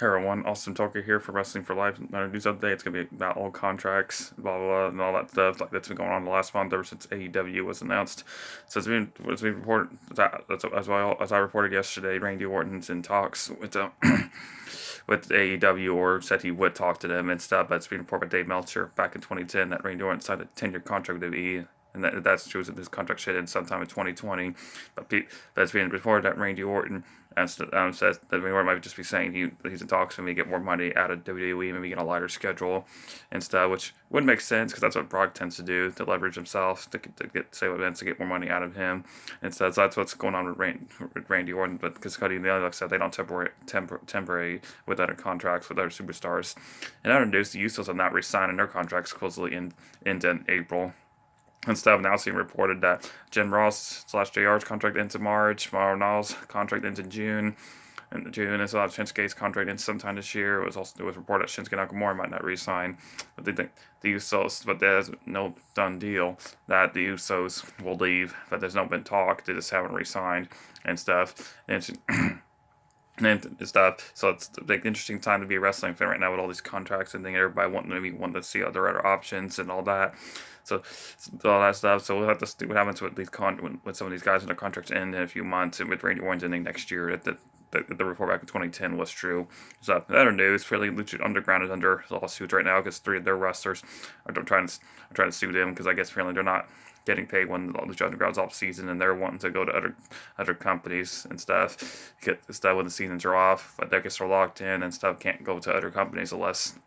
Hey everyone, Austin Tucker here for Wrestling for Life. Another news update. It's gonna be about all contracts, blah blah blah, and all that stuff like that's been going on the last month ever since AEW was announced. So it's been reported that's as I reported yesterday. Randy Orton's in talks with with AEW, or said he would talk to them and stuff. But it's been reported by Dave Meltzer back in 2010 that Randy Orton signed a 10-year contract with WWE. And that's true that this contract should end sometime in 2020. But it's been reported that Randy Orton says that Randy Orton might just be saying he's in talks with me to get more money out of WWE, maybe get a lighter schedule and stuff, which would make sense because that's what Brock tends to do, to leverage himself to get say events to get more money out of him. And so that's what's going on with Randy Orton. But because Cody and the other, like I said, they don't temporary with other contracts with other superstars. And other news, the Usos have not re-signed their contracts supposedly end in April and stuff. Now it's being reported that Jim Ross / JR's contract ends in March, Mauro Ronaldo's contract ends in June, and June is Shinsuke's contract ends sometime this year. It was reported that Shinsuke Nakamura might not re-sign, but they think the Usos, but there's no done deal that the Usos will leave. But there's no been talk. They just haven't re-signed and stuff. And stuff. So it's a big, interesting time to be a wrestling fan right now with all these contracts and then everybody wanting to see other options and all that. So, all that stuff. So we'll have to see what happens with when some of these guys in their contracts end in a few months, and with Randy Orton's ending next year. The report back in 2010 was true. So other news, fairly Lucha Underground is under lawsuits right now because 3 of their wrestlers are trying to sue them because I guess apparently they're not getting paid when the Lucha Underground's off season, and they're wanting to go to other companies and stuff, get stuff when the seasons are off, but I guess they're locked in and stuff, can't go to other companies unless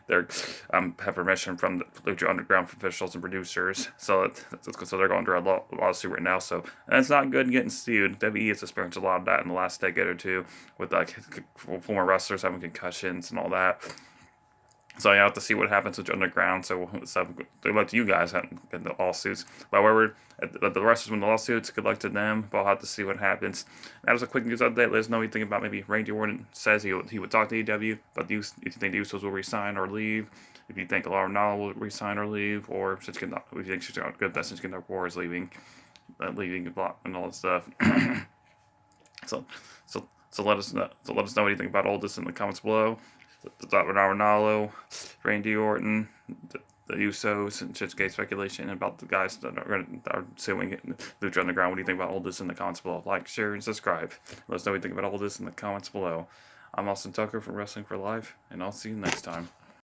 they're have permission from the Lucha Underground officials and producers. So they're going through a lawsuit right now. So and it's not good getting sued. WWE has experienced a lot of that in the last decade or two with like former wrestlers having concussions and all that. So you have to see what happens with Underground. So good luck to you guys in the lawsuits. But wherever the wrestlers win the lawsuits, good luck to them. But I'll have to see what happens. That was a quick news update. Let us know what you think about maybe Randy Orton says he would talk to AEW, but if you think the Usos will resign or leave, if you think Laura Nala will resign or leave, or if you think she's good, that Shinsuke War is leaving and all that stuff. So, so let us know. So let us know what you think about all this in the comments below. Ronaldo, Randy Orton, the Usos, and Shinsuke speculation about the guys that are suing Lucha Underground. What do you think about all this in the comments below? Like, share, and subscribe. Let us know what you think about all this in the comments below. I'm Austin Tucker from Wrestling for Life, and I'll see you next time.